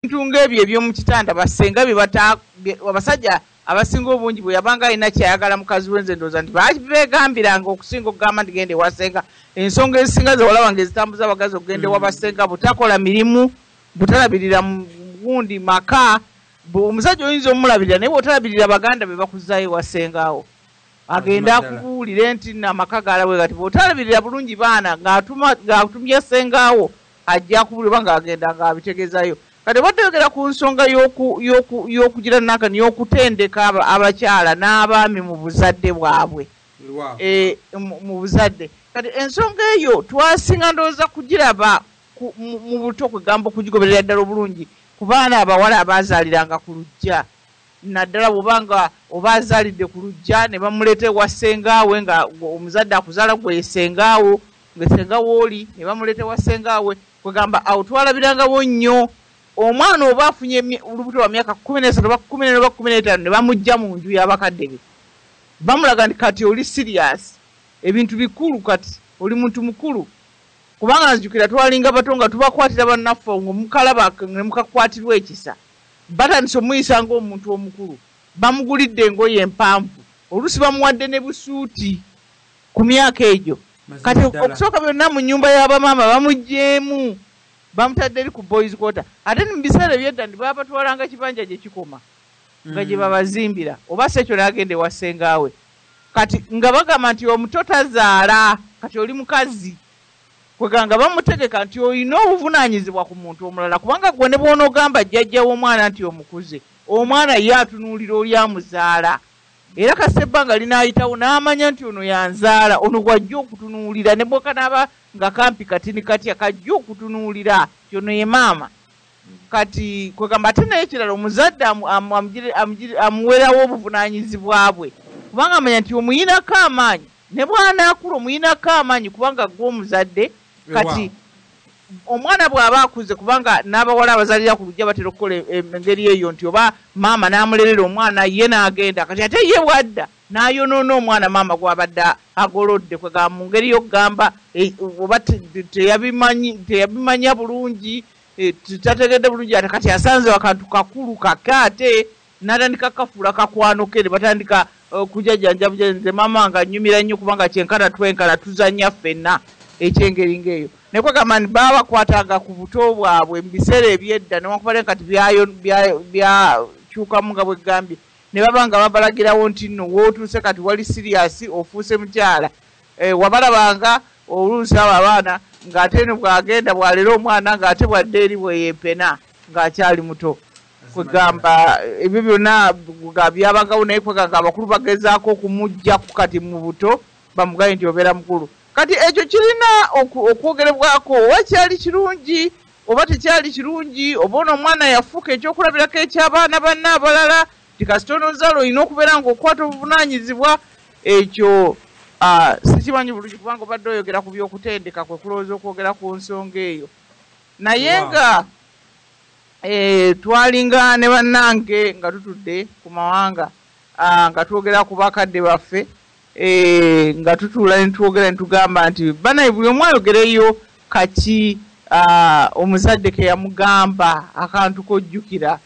ntunga ebyo eby'omu kitanda Ssenga abasajja abasinga obungi bwe yabanga alina kyayagala mukazi wenze ndooza nti beegambiranga okusinga okugamba nti gende wa Ssenga. Ensonga ezisinga ze walaba ng'ezitambuza abakazi okugenda wa Ssenga butakola mirimu, butalabirira gundi maka. Omusajja oyinza omulabirira naye bw'otalabirira baganda be bakuzaayo wa Ssengawo. Agenda akubuulire nti amaka galabwe gati bw'otalabirira bulungi baana ng'atumye Ssengawo ajja kubuulirwa ng'agenda ng'abitegeezayo. Kati bategera ku nsonga y'okugira naka n'okutendeka abakyala n'abaami mu buzadde bwabwe. Mu buzadde. Kati ensonga eyo twasinga ndowooza kugiraba mu buto kwegamba okugigoberera ddala obulungi ku baana abawala abaazaaliranga ku luggya. Naddala bw'obanga oba azaalidde ku luggya ne bamuleeta ewa Ssengaawe nga omuzadde akuzaala gwe Ssengaawo nga Ssengaawo oli ne bamuleeta ewa Ssengaawe kwegamba awo twalabirangawo nnyo. Omwana oba afunye olubuto lwa myaka 13 oba 14 oba 15 ne bamujja mu nju y'abakadde be. Bamulaga nti kati oli serious. Ebintu bikulu kati oli muntu mukulu. Kubanga nzijukira twalinga bato nga tubakwatira bannaffe ng'omukalaba ne mukakwatirwa ekisa. Batandise omuyisa ng'omuntu omukulu. Bamugulidde engoye empanvu. Oluusi bamuwadde ne busuuti ku myaka egyo. Kati okusooka byonna mu nnyumba y'abamaama bamugjeemu. Bamutadde eri ku boys quarter. Ate mu biseera eby'edda ndi baba batwalanga kibanja gye kikoma nga gye babazimbira oba sekyo n'agende wa Ssengaawe. Kati nga bagamba nti omuto tazaala kati oli mukazi kweganga bamutegeka nti olina obuvunaanyizibwa ku muntu omulala kubanga gwe ne bw'onoogamba jjajja w'omwana nti omukuze omwana ye atunuulira oli amuzaala era kasebbanga linaayitawo n'amanya nti ono yanzaala ono gwajja okutunuulira ne bwekanaaba nga kampi katini katya kajja okutunuulira kyono ye maama. Kati kwegamba ate naye kirala omuzadde amuwerawo obuvunaanyizibwa bwe kubanga amanya nti omuyinako amaanyi ne bw'anaakula omuyinako amaanyi kubanga gw'omuzadde. Kati omwana bw'aba akuze kubanga n'abawala abazalira ku lujja batera okukola engeri eyo nti oba maama n'amulerera omwana ye n'agenda kati ate ye bwadda n'ayonoona omwana maama gw'abadde agolodde kwegamba mu ngeri y'okugamba oba teyabimanya bulungi tategedde bulungi ate kati asanze akantu kakulu kake ate n'atandika kafuula kakwano ke ne batandika kujajjanjabuja nze maama nga nnyumira nnyo kubanga kyenkana twenkana tuzannya ffenna ekyengeri ng'eyo. Ne kwegamba nti baabakwatanga ku buto bwabwe mu biseera eby'edda newankubadde kati byakyukamu nga bwe ggambye ne baba nga babalagirawo nti nno wootuuse kati wali siriyasi ofuuse mukyala. Wabalabanga oluusi abo abaana ng'ate eno bw'agenda bw'alera omwana ng'ate bwadde eri bwe yeepena ng'akyali muto. Kwegamba ebyo byonna byabangawo naye kwegamba abakulu bagezaako okumugjaku kati mu buto bamugaye nti obeera mukulu. Kati ekyo kirina okwogerebwako oba kyali kirungi oba tekyali kirungi oba ono omwana yafuuka ekyokulabirako eky'abaana banne abalala ti kasita onoozaala olina okubeera ng'okwata obuvunaanyizibwa. Ekyo sikimanyi bulungi kubanga obadde oyogera ku by'okutendeka kwe kulowooza okwogera ku nsonga eyo naye nga twalinga ne bannange nga tutudde ku mawanga nga twogera ku bakadde baffe nga tutuula ne twogera ne tugamba nti banaye buli omu ayogereyo kaki omuzadde ke yamugamba akantu kojjukira.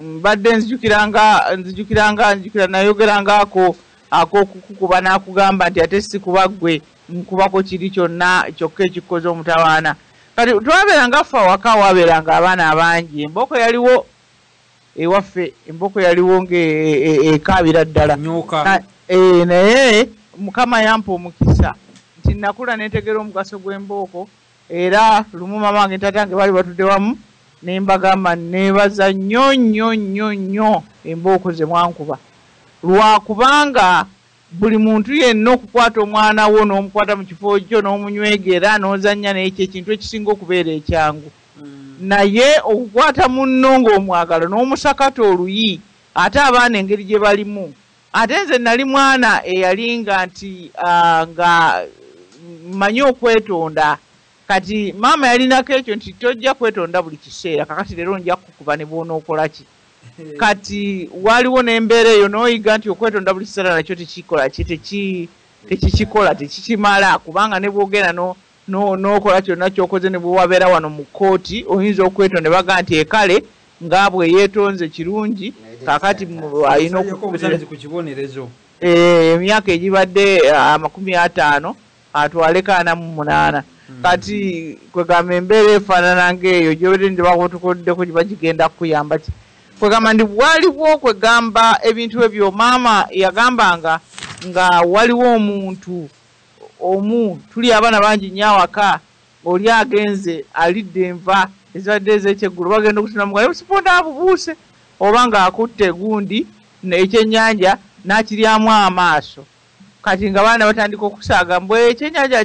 Mbadde nzijukira nayogerangako ak'okukukuba n'akugamba nti ate si kuba ggwe nkubako kiri kyonna kyokka ekikoze omutawaana. Kati twabeeranga ffe awaka waabeeranga abaana abangi embooko yaliwo ewaffe embooko yaliwo ng'ekaabira ddala naye Mukama yampa omukisa nti nakula neetegera omugaso gw'embooko era lumu mama wange ntatange baali batudde wamu ne mbagamba neebaza nnyo embooko ze mwankuba lwakubanga buli muntu yenna okukwata omwana wo n'omukwata mu kifo kyo n'omunywegera n'ozannya n'ekyo ekintu ekisinga okubeera ekyangu naye okukwata munno ng'omwagala n'omusakata oluyi ate abaana engeri gye balimu. Ate nze nali mwana eyalinga nti nga mmanyi okwetonda kati maama yalinako ekyo nti tojja kwetonda buli kiseera kakati leero nja kukuba ne bw'onookola ki. Kati waliwo n'embeera eyo n'oyiga nti okwetonda buli kiseera nakyo tekikikola tekikikola tekikimala kubanga ne bwogenda n'okola kyonna ky'okoze ne bwe wabeera wano mu kkooti oyinza okwetonda ne baga nti ekale nga bwe yeetonze kirungi kaakati alina emyaka egibadde 50 atwale 48 kati kwegamba embeera efaanana ng'eyo gyobere nti bakutukoddeko gye bagigenda kukuyamba ki kwegamba ndi waliwo kwegamba ebintu ebyo maama yagambanga nga waliwo omuntu omu tuli abaana bangi nnyo awaka oli agenze alidde enva ezibadde ez'ekyeggulu bagenda okutuna mugayo siponda abubuuse oba ng'akutte gundi ekyennyanja n'akiryamu amaaso kati nga baana batandika okusaaga mbwe ekyennyanja